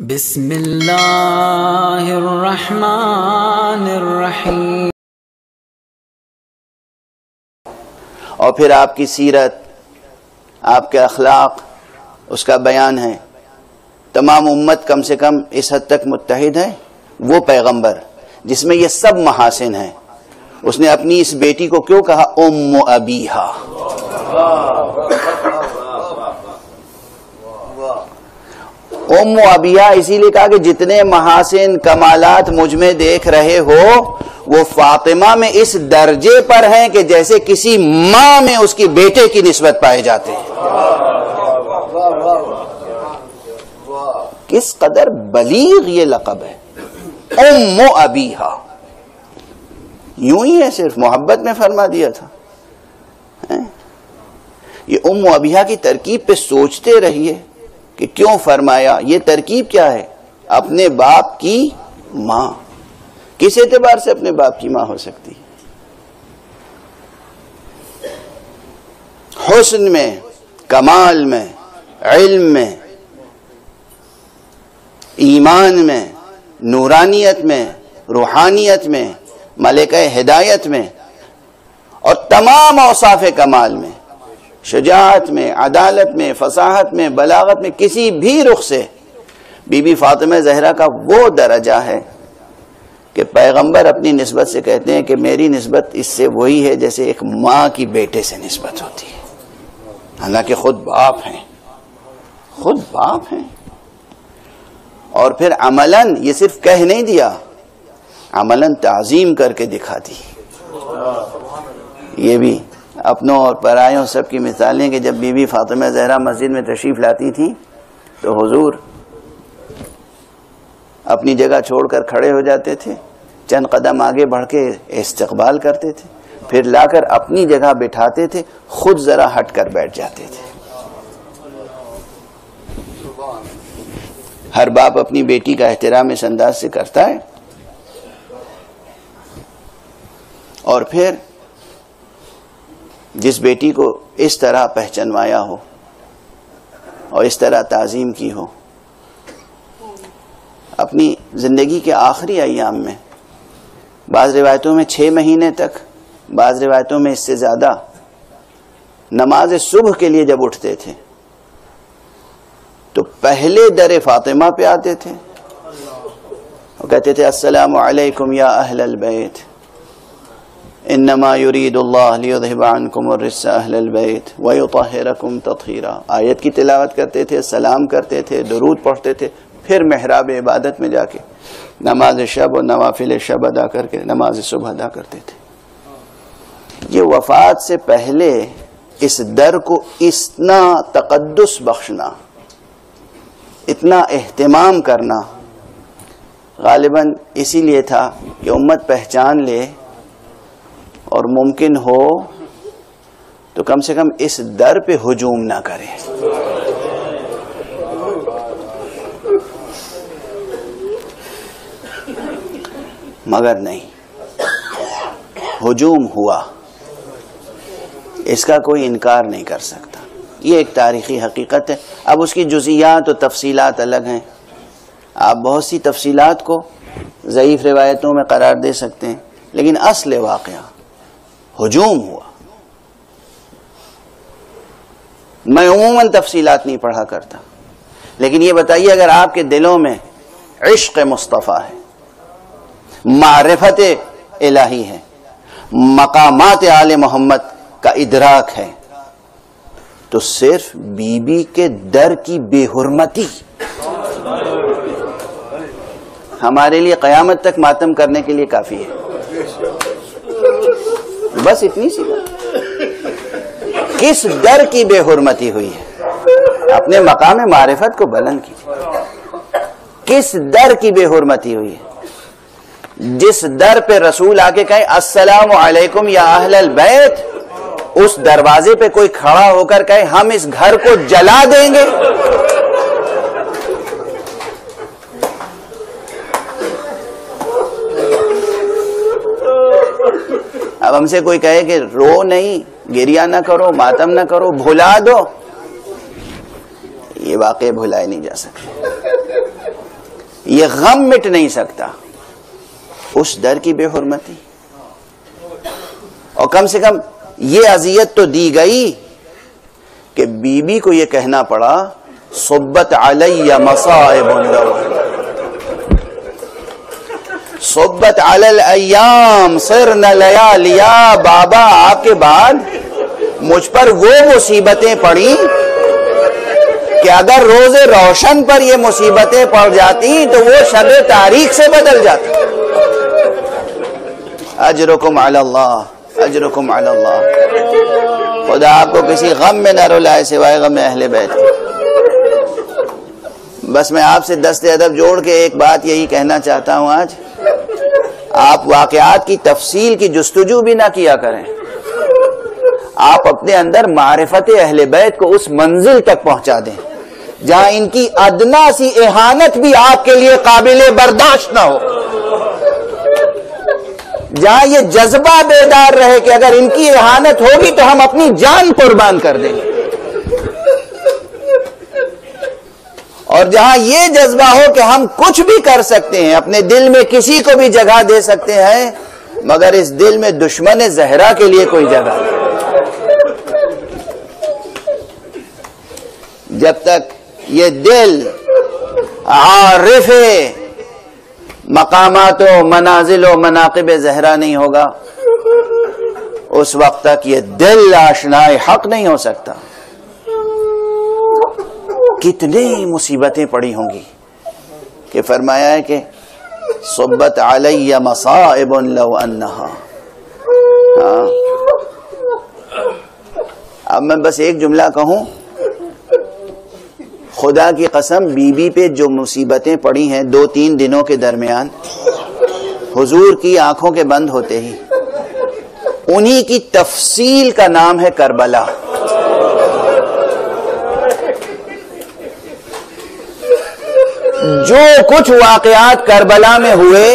بسم اللہ الرحمن الرحیم۔ اور پھر آپ کی سیرت، آپ کے اخلاق، اس کا بیان ہے۔ تمام امت کم سے کم اس حد تک متحد ہے، وہ پیغمبر جس میں یہ سب محاسن ہیں، اس نے اپنی اس بیٹی کو کیوں کہا ام ابیہا؟ ام ابیہا اسی لیے کہا کہ جتنے محاسن کمالات مجھ میں دیکھ رہے ہو وہ فاطمہ میں اس درجے پر ہیں کہ جیسے کسی ماں میں اس کی بیٹے کی نسبت پائے جاتے ہیں۔ کس قدر بلیغ یہ لقب ہے ام ابیہا، یوں ہی ہے صرف محبت میں فرما دیا تھا۔ یہ ام ابیہا کی ترکیب پہ سوچتے رہیے کہ کیوں فرمایا، یہ ترکیب کیا ہے؟ اپنے باپ کی ماں۔ کس اعتبار سے اپنے باپ کی ماں ہو سکتی ہے؟ حسن میں، کمال میں، علم میں، ایمان میں، نورانیت میں، روحانیت میں، ملکہ ہدایت میں، اور تمام اوصاف کمال میں، شجاعت میں، عدالت میں، فصاحت میں، بلاغت میں، کسی بھی رخ سے بی بی فاطمہ زہرا کا وہ درجہ ہے کہ پیغمبر اپنی نسبت سے کہتے ہیں کہ میری نسبت اس سے وہی ہے جیسے ایک ماں کی بیٹے سے نسبت ہوتی ہے، حالانکہ خود باپ ہیں، خود باپ ہیں۔ اور پھر عملاً یہ صرف کہہ نہیں دیا، عملاً تعظیم کر کے دکھا دی۔ یہ بھی اپنوں اور پرایوں سب کی مثالیں کہ جب بی بی فاطمہ زہرا مسجد میں تشریف لاتی تھی تو حضور اپنی جگہ چھوڑ کر کھڑے ہو جاتے تھے، چند قدم آگے بڑھ کے استقبال کرتے تھے، پھر لا کر اپنی جگہ بٹھاتے تھے، خود ذرا ہٹ کر بیٹھ جاتے تھے۔ ہر باپ اپنی بیٹی کا احترام اس انداز سے کرتا ہے۔ اور پھر جس بیٹی کو اس طرح پہچنوایا ہو اور اس طرح تعظیم کی ہو، اپنی زندگی کے آخری ایام میں، بعض روایتوں میں 6 مہینے تک، بعض روایتوں میں اس سے زیادہ، نماز صبح کے لیے جب اٹھتے تھے تو پہلے در فاطمہ پہ آتے تھے اور کہتے تھے السلام علیکم یا اہل البیت انما یرید اللہ لیذہب عنکم الرجس اہل البیت ویطہرکم تطہیرا۔ آیت کی تلاوت کرتے تھے، سلام کرتے تھے، درود پڑھتے تھے، پھر محراب عبادت میں جا کے نماز شب اور نوافل شب ادا کر کے نماز صبح ادا کرتے تھے۔ یہ وفات سے پہلے اس در کو اتنا تقدس بخشنا، اتنا اہتمام کرنا غالباً اسی لیے تھا کہ امت پہچان لے اور ممکن ہو تو کم سے کم اس در پہ ہجوم نہ کرے۔ مگر نہیں، ہجوم ہوا، اس کا کوئی انکار نہیں کر سکتا، یہ ایک تاریخی حقیقت ہے۔ اب اس کی جزئیات و تفصیلات الگ ہیں، آپ بہت سی تفصیلات کو ضعیف روایتوں میں قرار دے سکتے ہیں، لیکن اصل واقعہ ہجوم ہوا۔ میں عموماً تفصیلات نہیں پڑھا کرتا، لیکن یہ بتائیے اگر آپ کے دلوں میں عشق مصطفیٰ ہے، معرفت الہی ہے، مقامات آل محمد کا ادراک ہے، تو صرف بی بی کے در کی بے حرمتی ہمارے لیے قیامت تک ماتم کرنے کے لیے کافی ہے۔ بس اتنی سی بات۔ کس در کی بے حرمتی ہوئی ہے؟ اپنے مقام معرفت کو بلند کیجیے۔ کس در کی بے حرمتی ہوئی ہے؟ جس در پہ رسول آ کے کہیں السلام علیکم یا اہل البیت، اس دروازے پہ کوئی کھڑا ہو کر کہے ہم اس گھر کو جلا دیں گے۔ اب ہم سے کوئی کہے کہ رو نہیں، گریہ نہ کرو، ماتم نہ کرو، بھلا دو، یہ واقعے بھلائے نہیں جا سکتے۔ یہ غم مٹ نہیں سکتا، اس در کی بے حرمتی. اور کم سے کم یہ اذیت تو دی گئی کہ بی بی کو یہ کہنا پڑا صبت علی مصائب لو صبت علی الایام صرن لیالیا. بابا آپ کے بعد مجھ پر وہ مصیبتیں پڑی کہ اگر روز روشن پر یہ مصیبتیں پڑ جاتی تو وہ شب تاریخ سے بدل جاتی. اجرکم علی اللہ، اجرکم علی اللہ. خدا آپ کو کسی غم میں نہ رلائے سوائے غم اہل بیت. بس میں آپ سے دست ادب جوڑ کے ایک بات یہی کہنا چاہتا ہوں، آج آپ واقعات کی تفصیل کی جستجو بھی نہ کیا کریں. آپ اپنے اندر معرفت اہل بیت کو اس منزل تک پہنچا دیں جہاں ان کی ادنا سی اہانت بھی آپ کے لیے قابل برداشت نہ ہو، جہاں یہ جذبہ بیدار رہے کہ اگر ان کی اہانت ہوگی تو ہم اپنی جان قربان کر دیں گے، اور جہاں یہ جذبہ ہو کہ ہم کچھ بھی کر سکتے ہیں، اپنے دل میں کسی کو بھی جگہ دے سکتے ہیں، مگر اس دل میں دشمن زہرا کے لیے کوئی جگہ نہیں. جب تک یہ دل عارف مقامات و منازل و مناقب زہرا نہیں ہوگا، اس وقت تک یہ دل آشنائے حق نہیں ہو سکتا. کتنی مصیبتیں پڑی ہوں گی کہ فرمایا ہے کہ صبت علی مصائب لو انہا. اب میں بس ایک جملہ کہوں، خدا کی قسم بی بی پہ جو مصیبتیں پڑی ہیں 2-3 دنوں کے درمیان، حضور کی آنکھوں کے بند ہوتے ہی انہی کی تفصیل کا نام ہے کربلا. جو کچھ واقعات کربلا میں ہوئے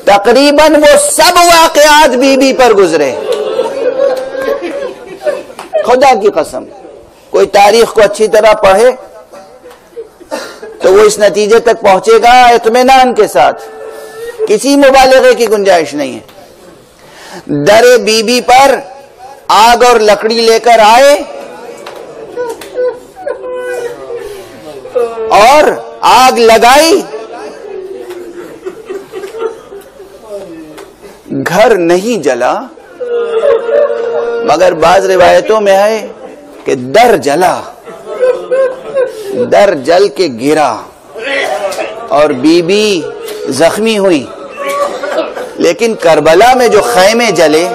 تقریباً وہ سب واقعات بی بی پر گزرے. خدا کی قسم کوئی تاریخ کو اچھی طرح پڑھے تو وہ اس نتیجے تک پہنچے گا اطمینان کے ساتھ، کسی مبالغے کی گنجائش نہیں ہے. در بی بی پر آگ اور لکڑی لے کر آئے اور آگ لگائی، گھر نہیں جلا، مگر بعض روایتوں میں ہے کہ در جلا، در جل کے گرا اور بی بی زخمی ہوئی. لیکن کربلا میں جو خیمے جلے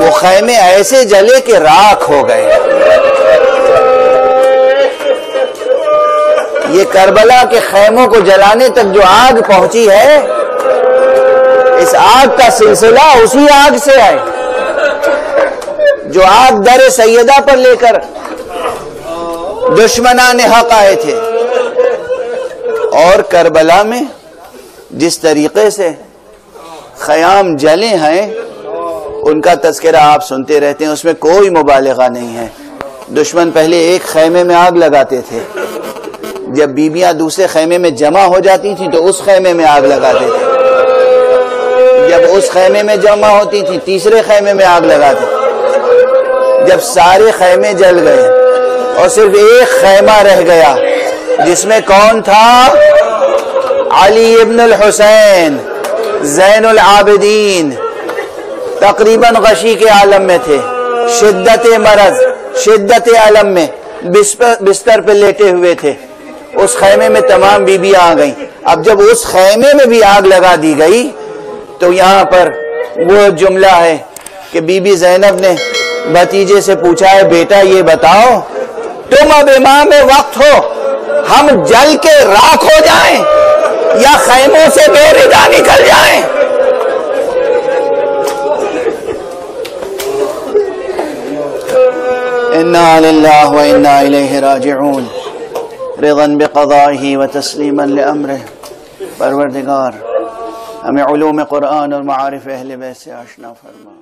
وہ خیمے ایسے جلے کہ راکھ ہو گئے. یہ کربلا کے خیموں کو جلانے تک جو آگ پہنچی ہے، اس آگ کا سلسلہ اسی آگ سے ہے جو آگ در سیدہ پر لے کر دشمنان حق آئے تھے. اور کربلا میں جس طریقے سے خیام جلے ہیں ان کا تذکرہ آپ سنتے رہتے ہیں، اس میں کوئی مبالغہ نہیں ہے. دشمن پہلے ایک خیمے میں آگ لگاتے تھے، جب بیویاں دوسرے خیمے میں جمع ہو جاتی تھیں تو اس خیمے میں آگ لگاتے تھے، جب اس خیمے میں جمع ہوتی تھیں تیسرے خیمے میں آگ لگاتے تھے. جب سارے خیمے جل گئے اور صرف ایک خیمہ رہ گیا جس میں کون تھا؟ علی ابن الحسین زین العابدین، تقریباً غشی کے عالم میں تھے، شدت مرض شدت علم میں بستر پہ لیٹے ہوئے تھے. اس خیمے میں تمام بیویاں آ گئیں. اب جب اس خیمے میں بھی آگ لگا دی گئی تو یہاں پر وہ جملہ ہے کہ بی بی زینب نے بھتیجے سے پوچھا ہے، بیٹا یہ بتاؤ تم اب امام وقت ہو، ہم جل کے راکھ ہو جائیں یا خیموں سے بے ردا نکل جائیں؟ انا للہ و انا الیہ راجعون. رضا بقضائہ و تسلیما لامرہ. پروردگار ہمیں علوم قرآن اور معارف اہل بیت سے آشنا فرما.